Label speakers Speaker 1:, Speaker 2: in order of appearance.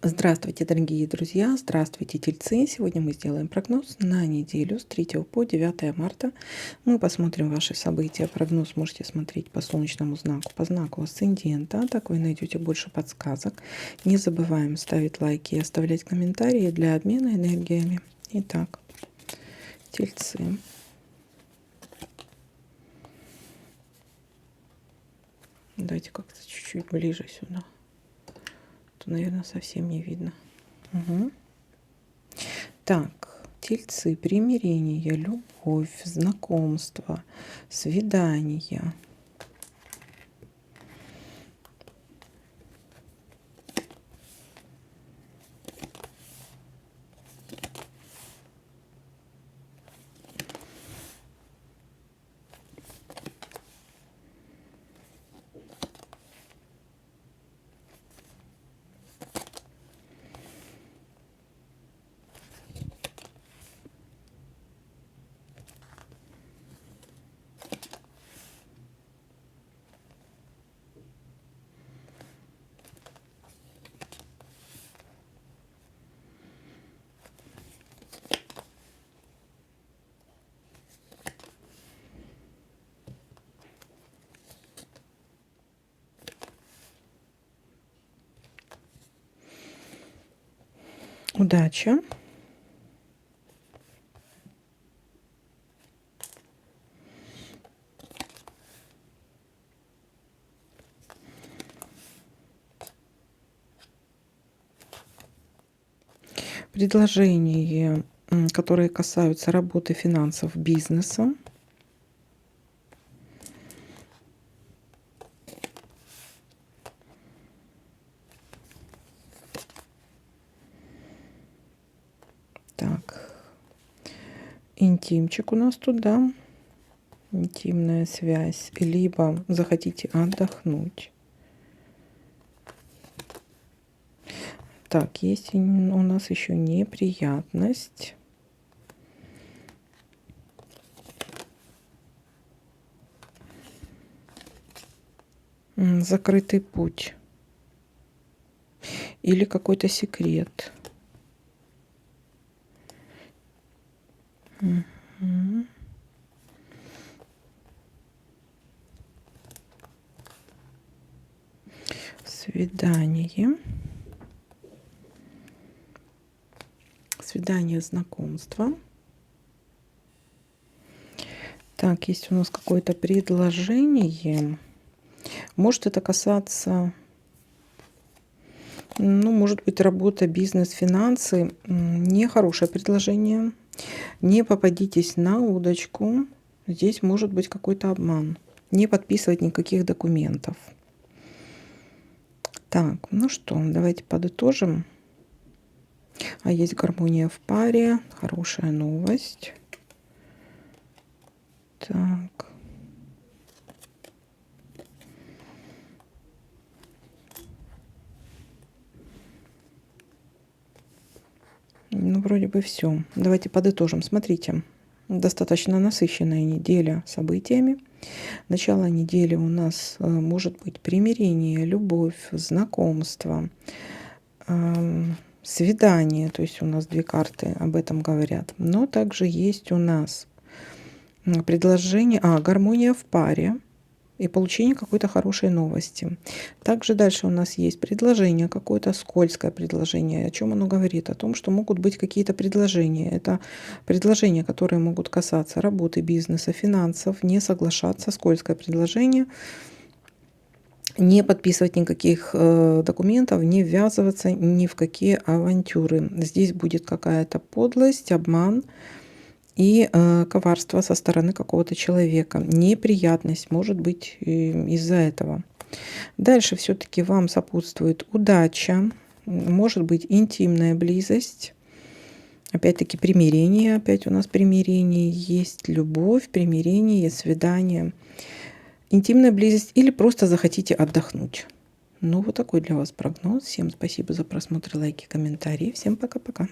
Speaker 1: Здравствуйте, дорогие друзья! Здравствуйте, тельцы! Сегодня мы сделаем прогноз на неделю с 3 по 9 марта. Мы посмотрим ваши события. Прогноз можете смотреть по солнечному знаку, по знаку асцендента. Так вы найдете больше подсказок. Не забываем ставить лайки и оставлять комментарии для обмена энергиями. Итак, тельцы. Давайте как-то чуть-чуть ближе сюда. То, наверное, совсем не видно. Угу. Так, тельцы, примирение, любовь, знакомство, свидания. Удача. Предложения, которые касаются работы, финансов, бизнеса. Так, интимчик у нас тут, да, интимная связь, либо захотите отдохнуть. Так, есть у нас еще неприятность. Закрытый путь. Или какой-то секрет. Угу. Свидание. Свидание, знакомство. Так, есть у нас какое-то предложение. Может это касаться, ну, может быть, работа, бизнес, финансы. Нехорошее предложение. Не попадитесь на удочку. Здесь может быть какой-то обман. Не подписывать никаких документов. Так, ну что, давайте подытожим. А есть гармония в паре. Хорошая новость. Так. Ну, вроде бы все. Давайте подытожим. Смотрите, достаточно насыщенная неделя событиями. Начало недели у нас может быть примирение, любовь, знакомство, свидание. То есть у нас две карты об этом говорят. Но также есть у нас предложение, гармония в паре и получение какой-то хорошей новости. Также дальше у нас есть предложение, какое-то скользкое предложение. О чем оно говорит? О том, что могут быть какие-то предложения. Это предложения, которые могут касаться работы, бизнеса, финансов. Не соглашаться, скользкое предложение. Не подписывать никаких документов, не ввязываться ни в какие авантюры. Здесь будет какая-то подлость, обман и коварство со стороны какого-то человека. Неприятность может быть из-за этого. Дальше все-таки вам сопутствует удача, может быть интимная близость. Опять-таки примирение, опять у нас примирение есть, любовь, примирение, свидание, интимная близость или просто захотите отдохнуть. Ну вот такой для вас прогноз. Всем спасибо за просмотр, лайки, комментарии. Всем пока-пока.